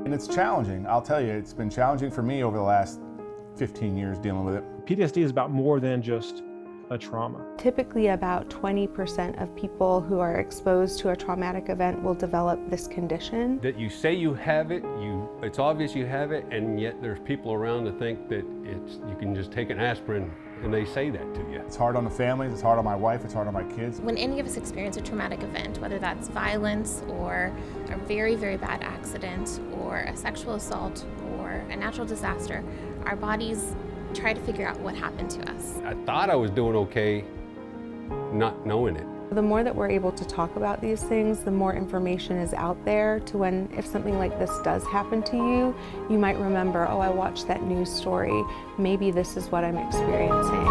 And it's challenging, I'll tell you, it's been challenging for me over the last 15 years dealing with it. PTSD is about more than just a trauma. Typically about 20% of people who are exposed to a traumatic event will develop this condition. That you say you have it, it's obvious you have it, and yet there's people around that think that you can just take an aspirin and they say that to you. It's hard on the families, it's hard on my wife, it's hard on my kids. When any of us experience a traumatic event, whether that's violence or a very, very bad accident or a sexual assault or a natural disaster, our bodies try to figure out what happened to us. I thought I was doing okay, not knowing it. The more that we're able to talk about these things, the more information is out there to when, if something like this does happen to you, you might remember, oh, I watched that news story. Maybe this is what I'm experiencing.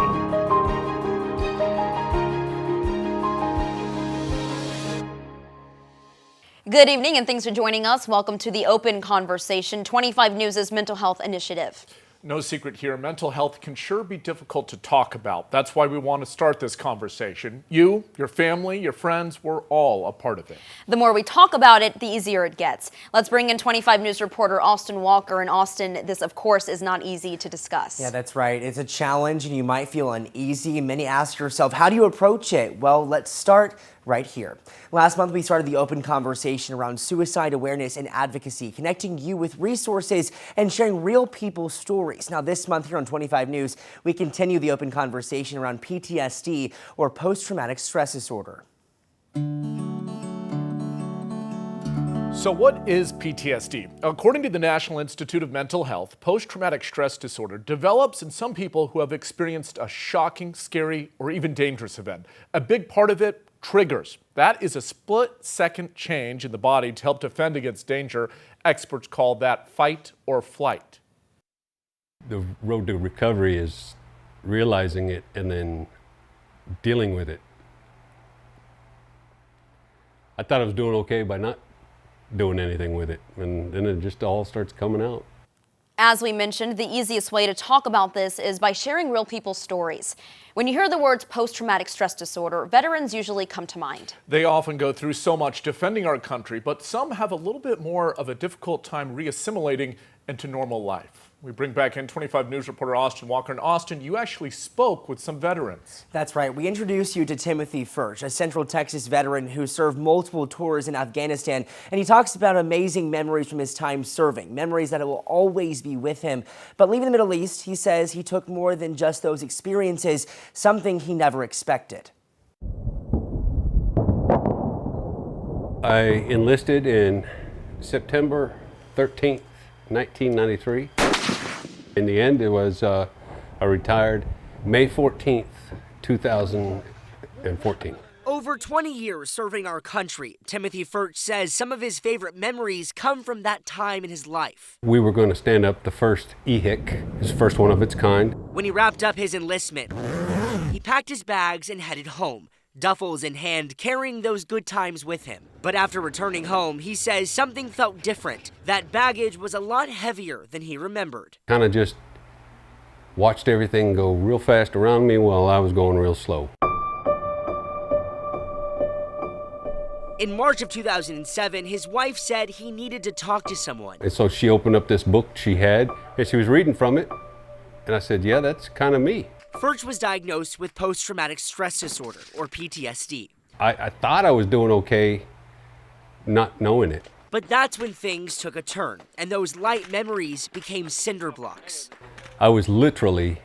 Good evening and thanks for joining us. Welcome to the Open Conversation, 25 News' mental health initiative. No secret here, mental health can sure be difficult to talk about. That's why we want to start this conversation. You, your family, your friends, we're all a part of it. The more we talk about it, the easier it gets. Let's bring in 25 News reporter Austin Walker. And Austin, this of course is not easy to discuss. Yeah, that's right. It's a challenge and you might feel uneasy. Many ask yourself, how do you approach it? Well, let's start right here. Last month, we started the open conversation around suicide awareness and advocacy, connecting you with resources and sharing real people's stories. Now, this month here on 25 News, we continue the open conversation around PTSD or post-traumatic stress disorder. So what is PTSD? According to the National Institute of Mental Health, post-traumatic stress disorder develops in some people who have experienced a shocking, scary, or even dangerous event. A big part of it, triggers. That is a split-second change in the body to help defend against danger. Experts call that fight or flight. The road to recovery is realizing it and then dealing with it. I thought I was doing okay by not doing anything with it, and then it just all starts coming out. As we mentioned, the easiest way to talk about this is by sharing real people's stories. When you hear the words post-traumatic stress disorder, veterans usually come to mind. They often go through so much defending our country, but some have a little bit more of a difficult time re-assimilating into normal life. We bring back in 25 News reporter Austin Walker. And Austin, you actually spoke with some veterans. That's right. We introduced you to Timothy Furch, a Central Texas veteran who served multiple tours in Afghanistan. And he talks about amazing memories from his time serving, memories that will always be with him. But leaving the Middle East, he says he took more than just those experiences, something he never expected. I enlisted in September 13th, 1993. In the end, it was I retired May 14th, 2014. Over 20 years serving our country, Timothy Furch says some of his favorite memories come from that time in his life. We were going to stand up the first EHIC, his first one of its kind. When he wrapped up his enlistment, he packed his bags and headed home, duffels in hand, carrying those good times with him. But after returning home, he says something felt different. That baggage was a lot heavier than he remembered. Kind of just watched everything go real fast around me while I was going real slow. In March of 2007, his wife said he needed to talk to someone. And so she opened up this book she had, and she was reading from it. And I said, yeah, that's kind of me. Furch was diagnosed with post-traumatic stress disorder, or PTSD. I thought I was doing okay, not knowing it. But that's when things took a turn, and those light memories became cinder blocks. I was literally,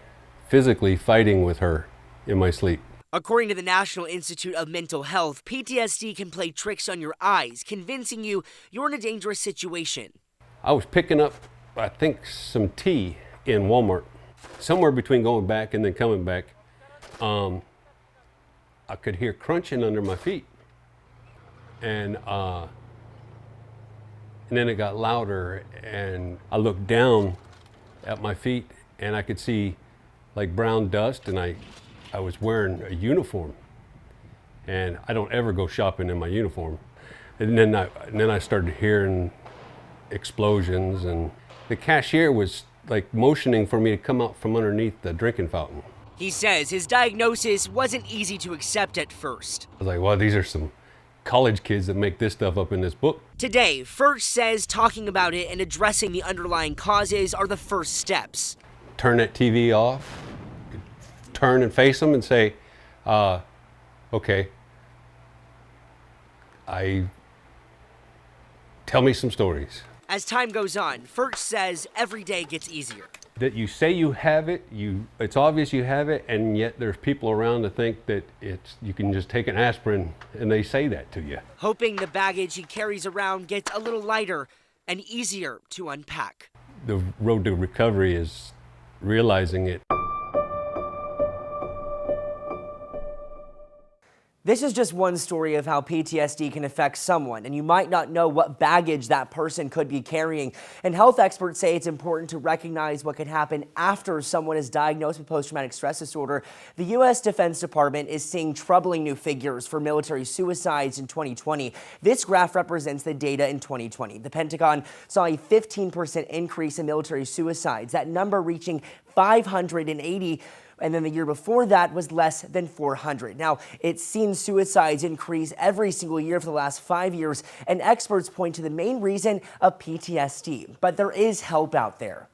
physically fighting with her in my sleep. According to the National Institute of Mental Health, PTSD can play tricks on your eyes, convincing you you're in a dangerous situation. I was picking up, I think, some tea in Walmart. Somewhere between going back and then coming back, I could hear crunching under my feet. And then it got louder, and I looked down at my feet, and I could see like brown dust, and I was wearing a uniform. And I don't ever go shopping in my uniform. And then I started hearing explosions, and the cashier was like motioning for me to come out from underneath the drinking fountain. He says his diagnosis wasn't easy to accept at first. I was like, well, these are some college kids that make this stuff up in this book. Today, First says talking about it and addressing the underlying causes are the first steps. Turn that TV off, turn and face them and say, okay, tell me some stories. As time goes on, First says every day gets easier. That you say you have it, it's obvious you have it, and yet there's people around that think that you can just take an aspirin and they say that to you. Hoping the baggage he carries around gets a little lighter and easier to unpack. The road to recovery is realizing it. This is just one story of how PTSD can affect someone, and you might not know what baggage that person could be carrying. And health experts say it's important to recognize what can happen after someone is diagnosed with post-traumatic stress disorder. The U.S. Defense Department is seeing troubling new figures for military suicides in 2020. This graph represents the data in 2020. The Pentagon saw a 15% increase in military suicides, that number reaching 580. And then the year before that was less than 400. Now, it's seen suicides increase every single year for the last 5 years, and experts point to the main reason of PTSD. But there is help out there.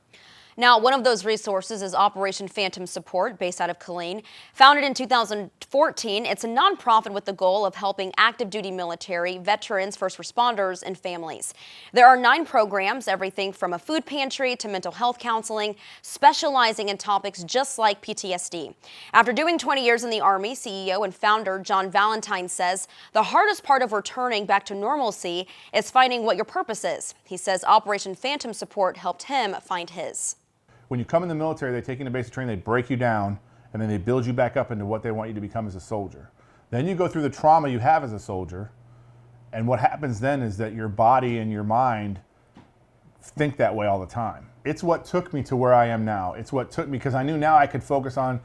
Now, one of those resources is Operation Phantom Support, based out of Killeen. Founded in 2014, it's a nonprofit with the goal of helping active duty military, veterans, first responders, and families. There are 9 programs, everything from a food pantry to mental health counseling, specializing in topics just like PTSD. After doing 20 years in the Army, CEO and founder John Valentine says the hardest part of returning back to normalcy is finding what your purpose is. He says Operation Phantom Support helped him find his. When you come in the military, they take you into basic training, they break you down, and then they build you back up into what they want you to become as a soldier. Then you go through the trauma you have as a soldier, and what happens then is that your body and your mind think that way all the time. It's what took me to where I am now. It's what took me, because I knew now I could focus on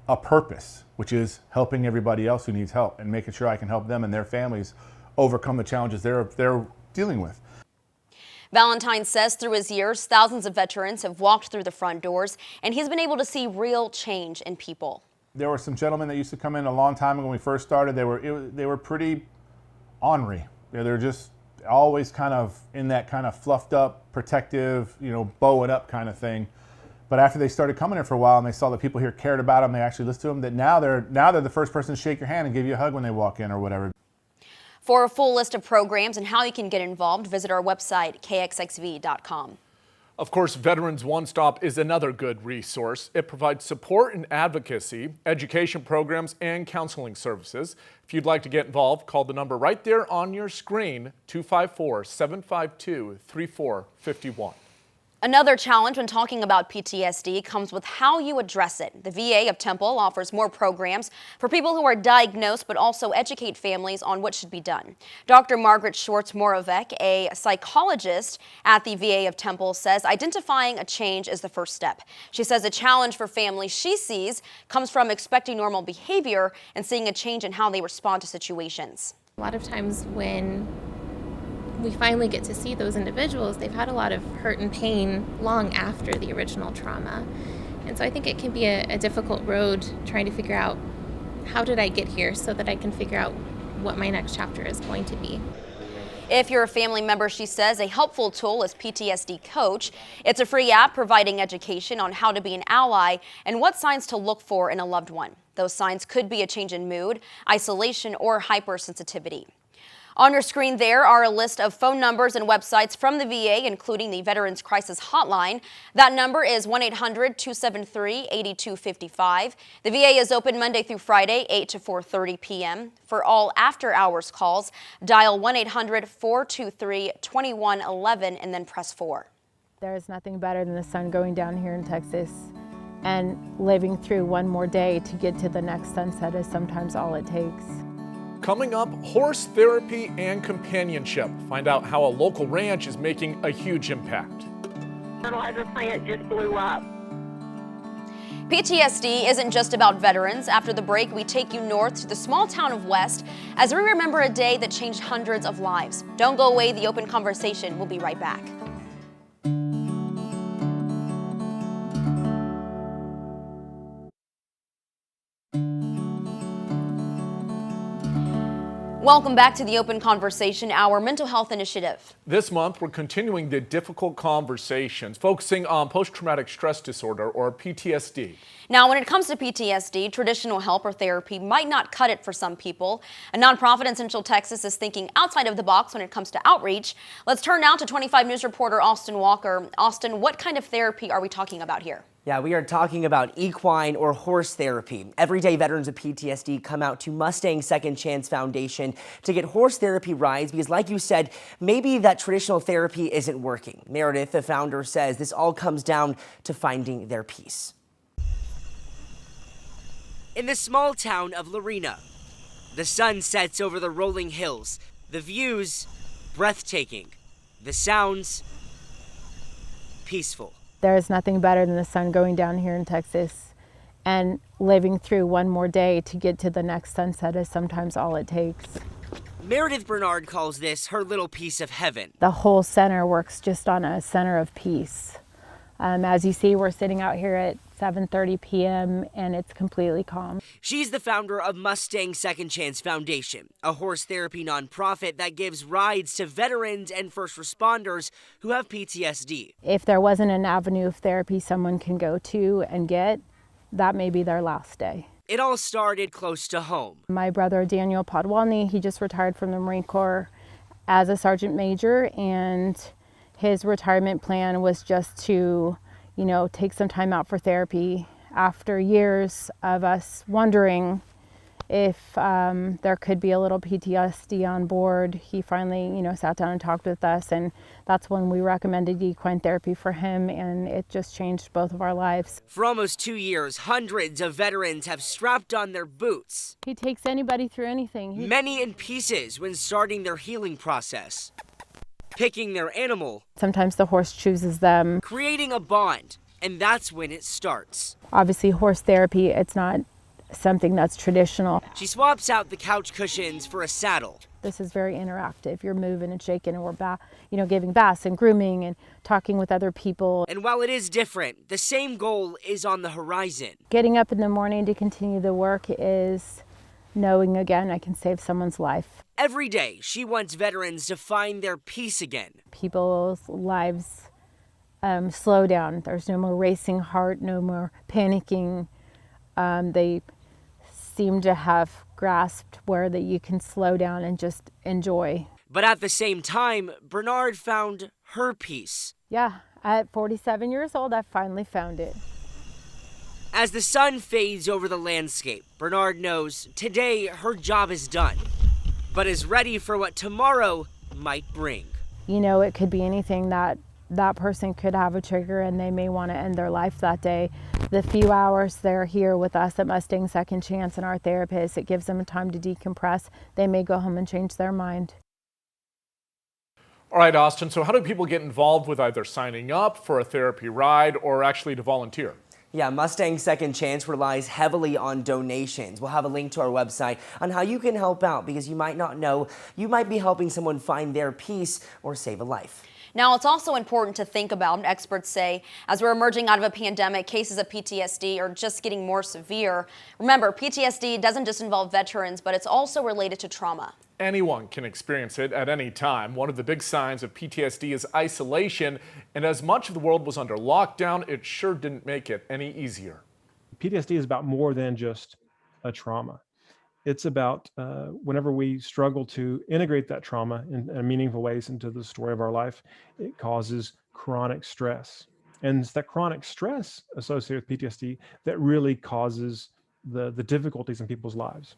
a purpose, which is helping everybody else who needs help and making sure I can help them and their families overcome the challenges they're dealing with. Valentine says through his years, thousands of veterans have walked through the front doors, and he's been able to see real change in people. There were some gentlemen that used to come in a long time ago when we first started. They were pretty ornery. They're just always kind of in that kind of fluffed up, protective, bow it up kind of thing. But after they started coming here for a while and they saw that people here cared about them, they actually listened to them, that now they're the first person to shake your hand and give you a hug when they walk in or whatever. For a full list of programs and how you can get involved, visit our website, kxxv.com. Of course, Veterans One Stop is another good resource. It provides support and advocacy, education programs, and counseling services. If you'd like to get involved, call the number right there on your screen, 254-752-3451. Another challenge when talking about PTSD comes with how you address it. The VA of Temple offers more programs for people who are diagnosed, but also educate families on what should be done. Dr. Margaret Schwartz-Moravec, a psychologist at the VA of Temple, says identifying a change is the first step. She says a challenge for families she sees comes from expecting normal behavior and seeing a change in how they respond to situations. A lot of times when we finally get to see those individuals, they've had a lot of hurt and pain long after the original trauma. And so I think it can be a difficult road trying to figure out how did I get here so that I can figure out what my next chapter is going to be. If you're a family member, she says, a helpful tool is PTSD Coach. It's a free app providing education on how to be an ally and what signs to look for in a loved one. Those signs could be a change in mood, isolation, or hypersensitivity. On your screen there are a list of phone numbers and websites from the VA, including the Veterans Crisis Hotline. That number is 1-800-273-8255. The VA is open Monday through Friday, 8 to 4:30 p.m. For all after-hours calls, dial 1-800-423-2111 and then press 4. There is nothing better than the sun going down here in Texas, and living through one more day to get to the next sunset is sometimes all it takes. Coming up, horse therapy and companionship. Find out how a local ranch is making a huge impact. Fertilizer plant just blew up. PTSD isn't just about veterans. After the break, we take you north to the small town of West as we remember a day that changed hundreds of lives. Don't go away, the open conversation will be right back. Welcome back to the Open Conversation, our mental health initiative. This month, we're continuing the difficult conversations, focusing on post-traumatic stress disorder, or PTSD. Now, when it comes to PTSD, traditional help or therapy might not cut it for some people. A nonprofit in Central Texas is thinking outside of the box when it comes to outreach. Let's turn now to 25 News reporter Austin Walker. Austin, what kind of therapy are we talking about here? Yeah, we are talking about equine or horse therapy. Everyday veterans of PTSD come out to Mustang Second Chance Foundation to get horse therapy rides because, like you said, maybe that traditional therapy isn't working. Meredith, the founder, says this all comes down to finding their peace. In the small town of Lorena, the sun sets over the rolling hills. The views, breathtaking. The sounds, peaceful. There is nothing better than the sun going down here in Texas, and living through one more day to get to the next sunset is sometimes all it takes. Meredith Bernard calls this her little piece of heaven. The whole center works just on a center of peace. As you see, we're sitting out here at 7:30 p.m. and it's completely calm. She's the founder of Mustang Second Chance Foundation, a horse therapy nonprofit that gives rides to veterans and first responders who have PTSD. If there wasn't an avenue of therapy someone can go to and get, that may be their last day. It all started close to home. My brother Daniel Podwalny, he just retired from the Marine Corps as a sergeant major, and his retirement plan was just to, take some time out for therapy. After years of us wondering if there could be a little PTSD on board, he finally, sat down and talked with us, and that's when we recommended equine therapy for him, and it just changed both of our lives. For almost 2 years, hundreds of veterans have strapped on their boots. He takes anybody through anything. Many in pieces when starting their healing process. Picking their animal. Sometimes the horse chooses them. Creating a bond, and that's when it starts. Obviously, horse therapy, it's not something that's traditional. She swaps out the couch cushions for a saddle. This is very interactive. You're moving and shaking, and we're giving baths and grooming and talking with other people. And while it is different, the same goal is on the horizon. Getting up in the morning to continue the work is knowing again I can save someone's life. Every day, she wants veterans to find their peace again. People's lives slow down. There's no more racing heart, no more panicking. They seem to have grasped where that you can slow down and just enjoy. But at the same time, Bernard found her peace. Yeah, at 47 years old, I finally found it. As the sun fades over the landscape, Bernard knows today her job is done, but is ready for what tomorrow might bring. It could be anything that person could have a trigger and they may want to end their life that day. The few hours they're here with us at Mustang Second Chance and our therapists, it gives them time to decompress. They may go home and change their mind. All right, Austin, so how do people get involved with either signing up for a therapy ride or actually to volunteer? Yeah, Mustang Second Chance relies heavily on donations. We'll have a link to our website on how you can help out because you might not know you might be helping someone find their peace or save a life. Now, it's also important to think about, experts say, as we're emerging out of a pandemic, cases of PTSD are just getting more severe. Remember, PTSD doesn't just involve veterans, but it's also related to trauma. Anyone can experience it at any time. One of the big signs of PTSD is isolation, and as much of the world was under lockdown, it sure didn't make it any easier. PTSD is about more than just a trauma. It's about whenever we struggle to integrate that trauma in meaningful ways into the story of our life, it causes chronic stress. And it's that chronic stress associated with PTSD that really causes the difficulties in people's lives.